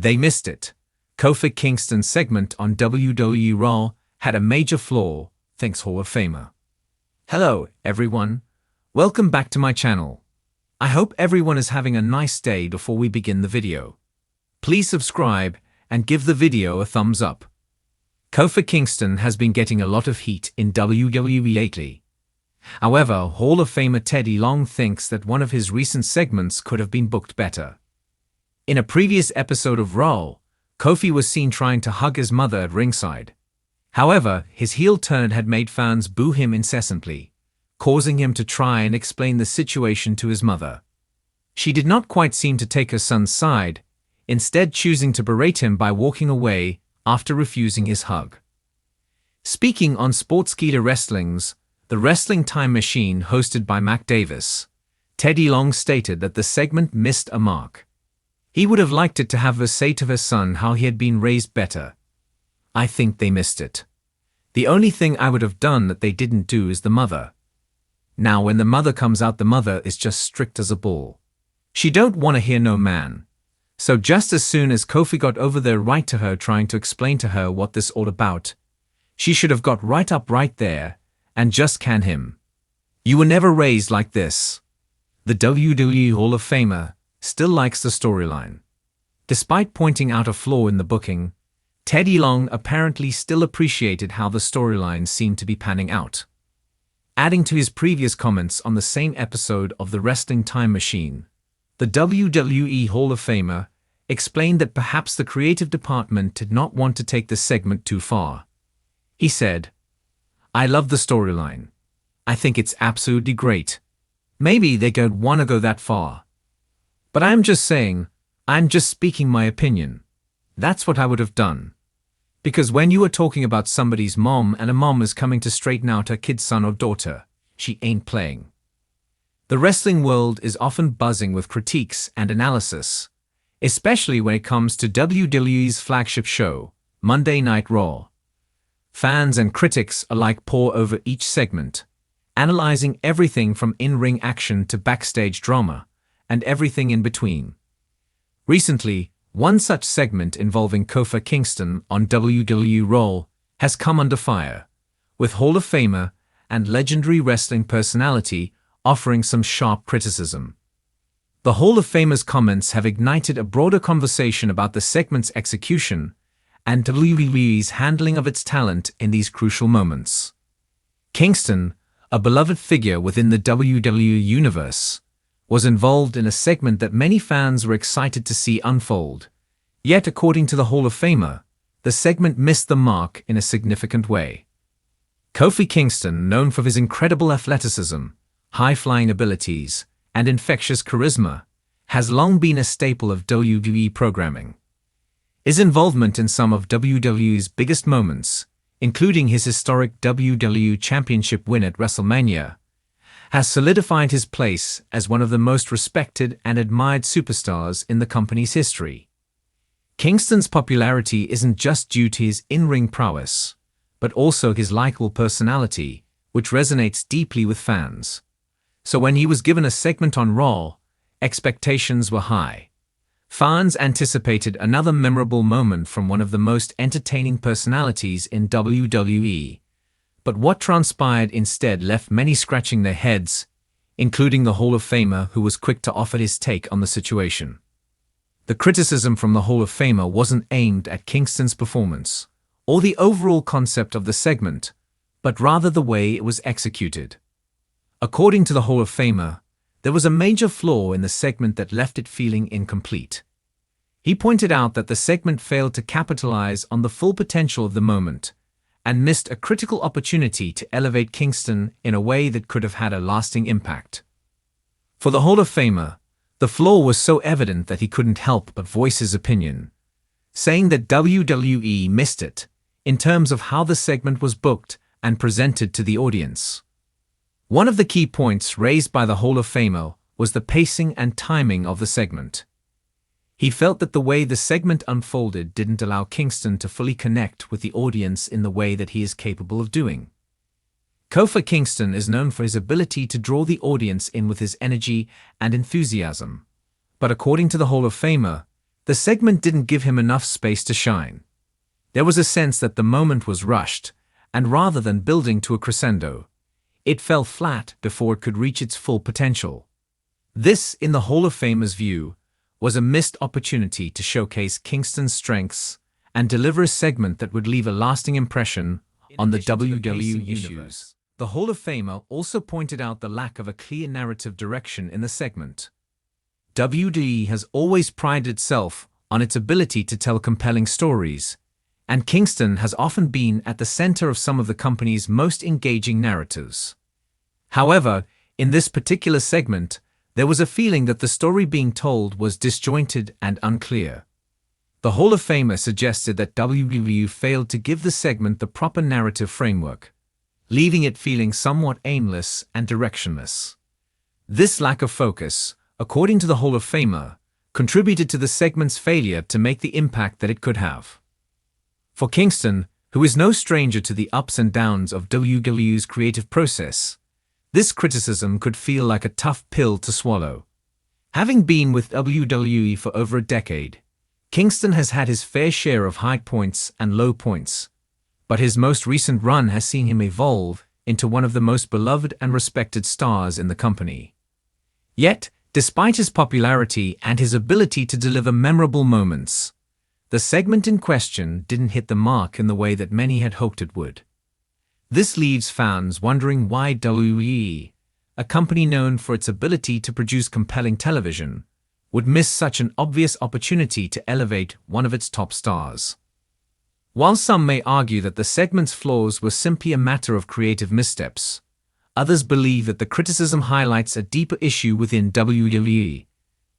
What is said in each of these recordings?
They missed it. Kofi Kingston's segment on WWE Raw had a major flaw, thanks Hall of Famer. Hello, everyone. Welcome back to my channel. I hope everyone is having a nice day before we begin the video. Please subscribe and give the video a thumbs up. Kofi Kingston has been getting a lot of heat in WWE lately. However, Hall of Famer Teddy Long thinks that one of his recent segments could have been booked better. In a previous episode of Raw, Kofi was seen trying to hug his mother at ringside. However, his heel turn had made fans boo him incessantly, causing him to try and explain the situation to his mother. She did not quite seem to take her son's side, instead choosing to berate him by walking away after refusing his hug. Speaking on Sportskeeda Wrestling's The Wrestling Time Machine hosted by Mac Davis, Teddy Long stated that the segment missed a mark. He would have liked it to have her say to her son how he had been raised better. I think they missed it. The only thing I would have done that they didn't do is the mother. Now when the mother comes out, the mother is just strict as a bull. She don't want to hear no man. So just as soon as Kofi got over there right to her trying to explain to her what this all about, she should have got right up right there and just can him. You were never raised like this. The WWE Hall of Famer still likes the storyline. Despite pointing out a flaw in the booking, Teddy Long apparently still appreciated how the storyline seemed to be panning out. Adding to his previous comments on the same episode of The Wrestling Time Machine, the WWE Hall of Famer explained that perhaps the creative department did not want to take the segment too far. He said, "I love the storyline. I think it's absolutely great. Maybe they don't want to go that far. But I'm just saying, I'm just speaking my opinion. That's what I would have done. Because when you are talking about somebody's mom and a mom is coming to straighten out her kid's son or daughter, she ain't playing." The wrestling world is often buzzing with critiques and analysis, especially when it comes to WWE's flagship show, Monday Night Raw. Fans and critics alike pore over each segment, analyzing everything from in-ring action to backstage drama, and everything in between. Recently, one such segment involving Kofi Kingston on WWE Raw has come under fire, with Hall of Famer and legendary wrestling personality offering some sharp criticism. The Hall of Famer's comments have ignited a broader conversation about the segment's execution and WWE's handling of its talent in these crucial moments. Kingston, a beloved figure within the WWE universe, was involved in a segment that many fans were excited to see unfold. Yet, according to the Hall of Famer, the segment missed the mark in a significant way. Kofi Kingston, known for his incredible athleticism, high-flying abilities, and infectious charisma, has long been a staple of WWE programming. His involvement in some of WWE's biggest moments, including his historic WWE Championship win at WrestleMania, has solidified his place as one of the most respected and admired superstars in the company's history. Kingston's popularity isn't just due to his in-ring prowess, but also his likable personality, which resonates deeply with fans. So when he was given a segment on Raw, expectations were high. Fans anticipated another memorable moment from one of the most entertaining personalities in WWE. But what transpired instead left many scratching their heads, including the Hall of Famer, who was quick to offer his take on the situation. The criticism from the Hall of Famer wasn't aimed at Kingston's performance or the overall concept of the segment, but rather the way it was executed. According to the Hall of Famer, there was a major flaw in the segment that left it feeling incomplete. He pointed out that the segment failed to capitalize on the full potential of the moment and missed a critical opportunity to elevate Kingston in a way that could have had a lasting impact. For the Hall of Famer, the flaw was so evident that he couldn't help but voice his opinion, saying that WWE missed it in terms of how the segment was booked and presented to the audience. One of the key points raised by the Hall of Famer was the pacing and timing of the segment. He felt that the way the segment unfolded didn't allow Kingston to fully connect with the audience in the way that he is capable of doing. Kofi Kingston is known for his ability to draw the audience in with his energy and enthusiasm, but according to the Hall of Famer, the segment didn't give him enough space to shine. There was a sense that the moment was rushed, and rather than building to a crescendo, it fell flat before it could reach its full potential. This, in the Hall of Famers' view, was a missed opportunity to showcase Kingston's strengths and deliver a segment that would leave a lasting impression on the WWE universe. The Hall of Famer also pointed out the lack of a clear narrative direction in the segment. WWE has always prided itself on its ability to tell compelling stories, and Kingston has often been at the center of some of the company's most engaging narratives. However, in this particular segment, there was a feeling that the story being told was disjointed and unclear. The Hall of Famer suggested that WWE failed to give the segment the proper narrative framework, leaving it feeling somewhat aimless and directionless. This lack of focus, according to the Hall of Famer, contributed to the segment's failure to make the impact that it could have. For Kingston, who is no stranger to the ups and downs of WWE's creative process, this criticism could feel like a tough pill to swallow. Having been with WWE for over a decade, Kingston has had his fair share of high points and low points, but his most recent run has seen him evolve into one of the most beloved and respected stars in the company. Yet, despite his popularity and his ability to deliver memorable moments, the segment in question didn't hit the mark in the way that many had hoped it would. This leaves fans wondering why WWE, a company known for its ability to produce compelling television, would miss such an obvious opportunity to elevate one of its top stars. While some may argue that the segment's flaws were simply a matter of creative missteps, others believe that the criticism highlights a deeper issue within WWE: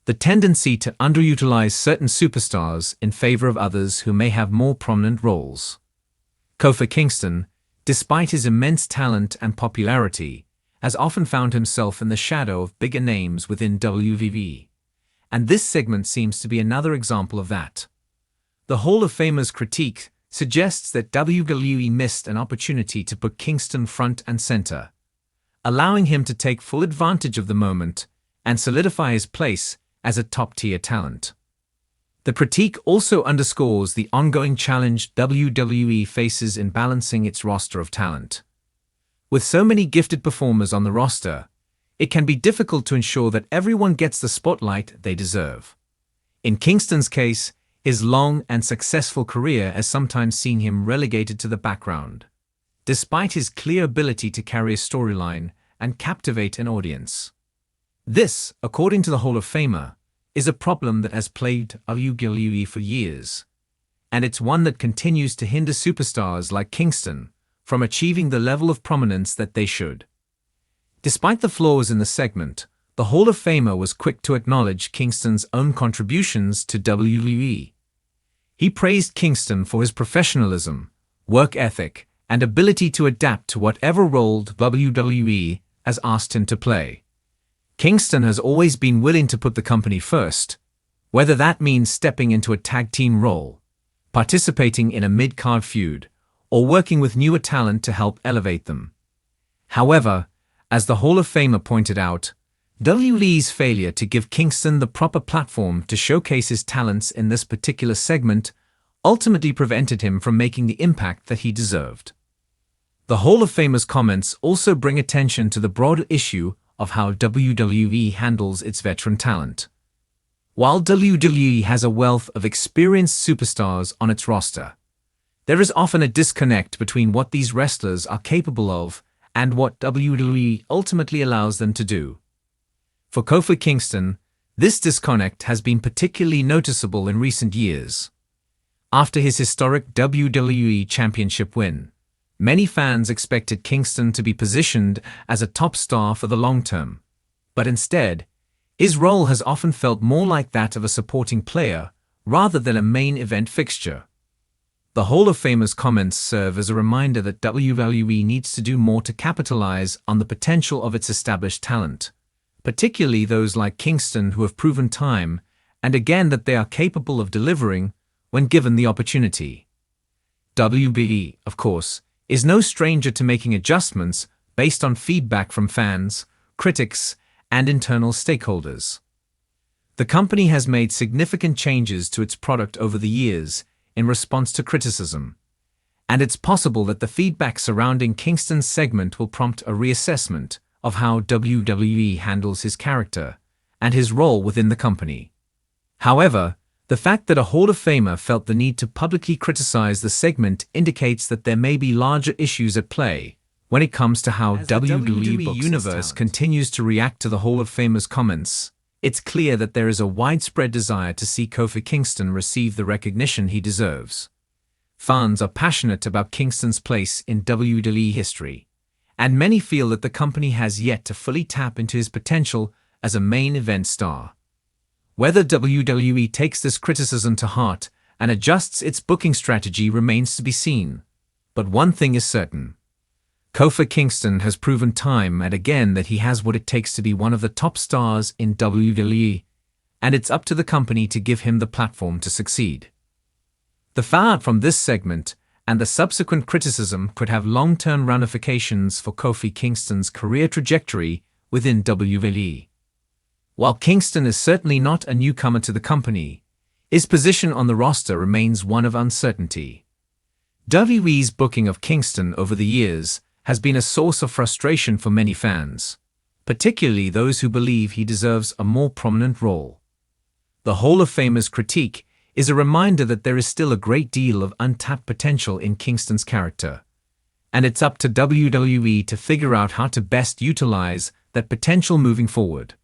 the tendency to underutilize certain superstars in favor of others who may have more prominent roles. Kofi Kingston, despite his immense talent and popularity, has often found himself in the shadow of bigger names within WWE, and this segment seems to be another example of that. The Hall of Famer's critique suggests that WWE missed an opportunity to put Kingston front and center, allowing him to take full advantage of the moment and solidify his place as a top-tier talent. The critique also underscores the ongoing challenge WWE faces in balancing its roster of talent. With so many gifted performers on the roster, it can be difficult to ensure that everyone gets the spotlight they deserve. In Kingston's case, his long and successful career has sometimes seen him relegated to the background, despite his clear ability to carry a storyline and captivate an audience. This, according to the Hall of Famer, is a problem that has plagued WWE for years, and it's one that continues to hinder superstars like Kingston from achieving the level of prominence that they should. Despite the flaws in the segment, the Hall of Famer was quick to acknowledge Kingston's own contributions to WWE. He praised Kingston for his professionalism, work ethic, and ability to adapt to whatever role WWE has asked him to play. Kingston has always been willing to put the company first, whether that means stepping into a tag team role, participating in a mid-card feud, or working with newer talent to help elevate them. However, as the Hall of Famer pointed out, WWE's failure to give Kingston the proper platform to showcase his talents in this particular segment ultimately prevented him from making the impact that he deserved. The Hall of Famer's comments also bring attention to the broader issue of how WWE handles its veteran talent. While WWE has a wealth of experienced superstars on its roster, there is often a disconnect between what these wrestlers are capable of and what WWE ultimately allows them to do. For Kofi Kingston, this disconnect has been particularly noticeable in recent years. After his historic WWE Championship win, many fans expected Kingston to be positioned as a top star for the long term, but instead, his role has often felt more like that of a supporting player rather than a main event fixture. The Hall of Famer's comments serve as a reminder that WWE needs to do more to capitalize on the potential of its established talent, particularly those like Kingston who have proven time and again that they are capable of delivering when given the opportunity. WWE, of course, is no stranger to making adjustments based on feedback from fans, critics, and internal stakeholders. The company has made significant changes to its product over the years in response to criticism, and it's possible that the feedback surrounding Kingston's segment will prompt a reassessment of how WWE handles his character and his role within the company. However, the fact that a Hall of Famer felt the need to publicly criticize the segment indicates that there may be larger issues at play when it comes to how WWE Universe continues to react to the Hall of Famer's comments. It's clear that there is a widespread desire to see Kofi Kingston receive the recognition he deserves. Fans are passionate about Kingston's place in WWE history, and many feel that the company has yet to fully tap into his potential as a main event star. Whether WWE takes this criticism to heart and adjusts its booking strategy remains to be seen. But one thing is certain. Kofi Kingston has proven time and again that he has what it takes to be one of the top stars in WWE, and it's up to the company to give him the platform to succeed. The fallout from this segment and the subsequent criticism could have long-term ramifications for Kofi Kingston's career trajectory within WWE. While Kingston is certainly not a newcomer to the company, his position on the roster remains one of uncertainty. WWE's booking of Kingston over the years has been a source of frustration for many fans, particularly those who believe he deserves a more prominent role. The Hall of Famer's critique is a reminder that there is still a great deal of untapped potential in Kingston's character, and it's up to WWE to figure out how to best utilize that potential moving forward.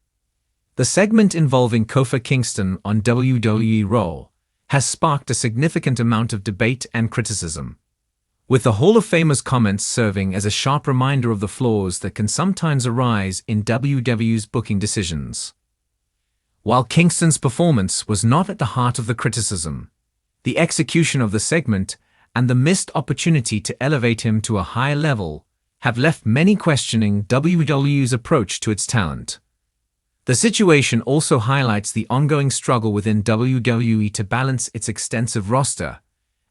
The segment involving Kofi Kingston on WWE Raw has sparked a significant amount of debate and criticism, with the Hall of Famer's comments serving as a sharp reminder of the flaws that can sometimes arise in WWE's booking decisions. While Kingston's performance was not at the heart of the criticism, the execution of the segment and the missed opportunity to elevate him to a higher level have left many questioning WWE's approach to its talent. The situation also highlights the ongoing struggle within WWE to balance its extensive roster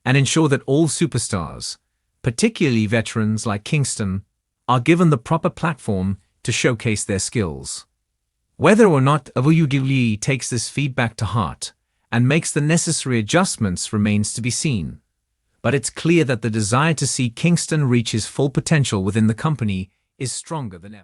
and ensure that all superstars, particularly veterans like Kingston, are given the proper platform to showcase their skills. Whether or not WWE takes this feedback to heart and makes the necessary adjustments remains to be seen, but it's clear that the desire to see Kingston reach his full potential within the company is stronger than ever.